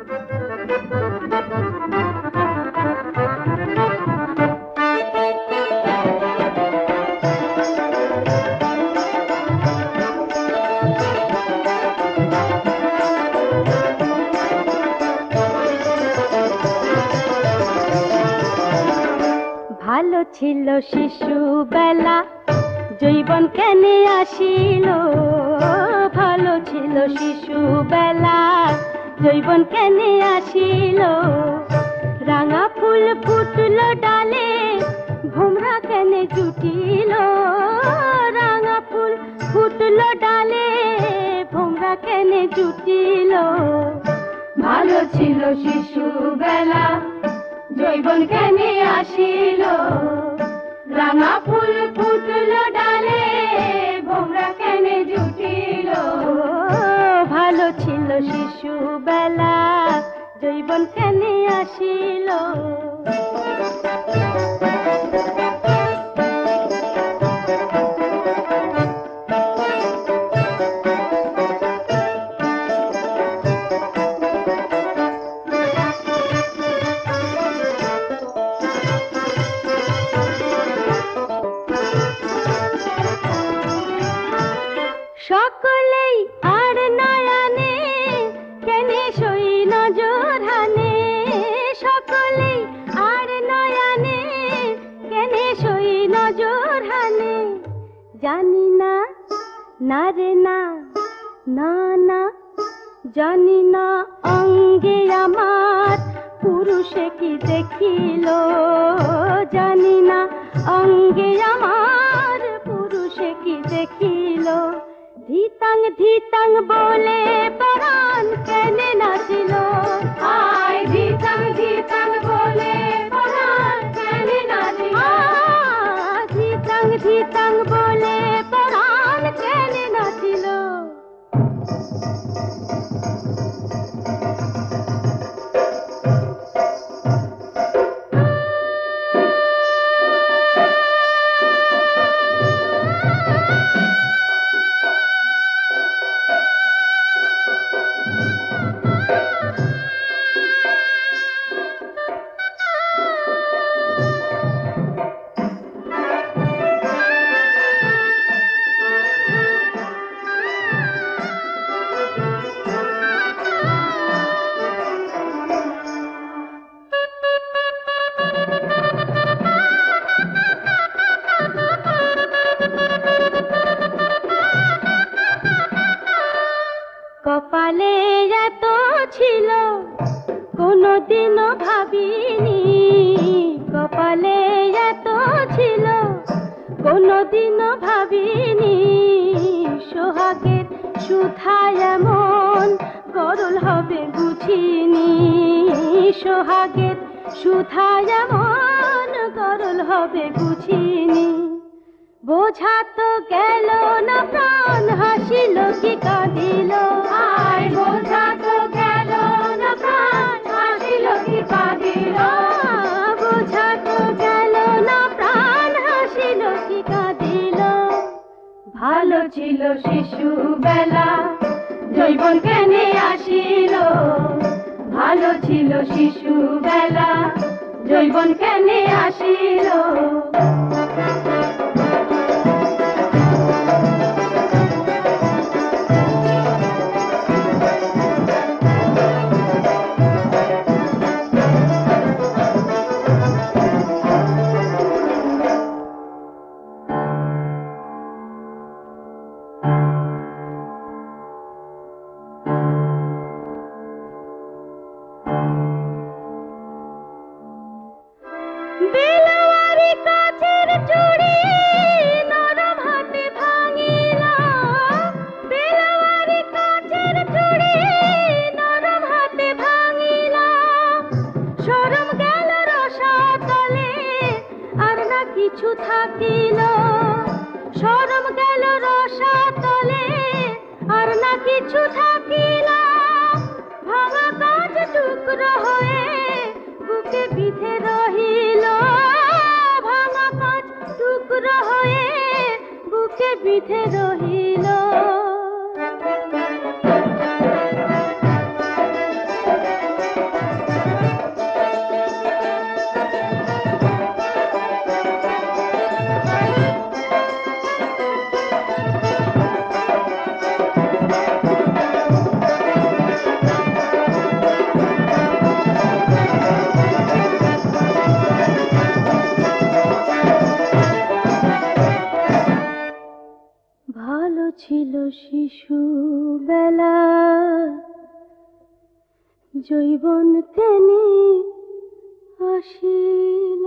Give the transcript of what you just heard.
ভালো ছিল শিশু বেলা জৈবন কেনে আসিল ভালো ছিল শিশু বেলা জৈবন কেনে আসিল রাঙা ফুল ফুটল ডালে ভোমরা কেনে জুটিল রাঙা ফুল ফুটল ডালে ভোমরা কেনে জুটিল ভালো ছিল শিশু বেলা জৈবন কেনে আসিল রাঙা ফুল ফুটল ডালে ভোমরা কেনে জুটিল ভালো ছিল শিশু বেলা জৈবন কেনে আসিল সকলেই আর নয়নে কেনে সই নজর হানে সকলেই আর নয়নে কেনে সই নজর হানে জানি না না রে না না না জানি না অঙ্গে আমার পুরুষে কি দেখিল জানি না অঙ্গে আমার পুরুষে কি দেখিল ধিতাং ধিতাং বলে পরাণ কেনে নাচিল আয় ধিতাং ধিতাং বলে পরাণ কেনে নাচিল ধিতাং ধিতাং বলে পরাণ কেনে নাচিল কপালে এত ছিল কোনদিনও ভাবিনি কপালে এত ছিল কোনদিনও ভাবিনি সোহাগের সুধা এমন গরল হবে বুঝিনি সোহাগের সুধা এমন গরল হবে বুঝিনি বোঝা তো গেল না প্রাণ হাসিল কি কাঁদিল আয় বোঝা তো গেল না প্রাণ হাসিল কি কাঁদিল বোঝা তো গেল না প্রাণ হাসিল কি কাঁদিল ভালো ছিল শিশু বেলা জৈবন কেনে আসিল ভালো ছিল শিশু বেলা জৈবন কেনে আসিল বেলাওয়ারি কাছের চুড়ি নরম হাতে ভাঙিলা বেলাওয়ারি কাছের চুড়ি নরম হাতে ভাঙিলা শরম গেল রসাতলে আর না কিছু থাকিল শরম গেল রসাতলে আর না কিছু থাকিল ভাঙা কাঁচ টুকরো হয়ে বুকে বিঁধে রহিল ভাঙা কাঁচ টুকরো হয়ে বুকে বিঁধে রহিল ছিল শিশু বেলা, জৈবন তেনে আসিল।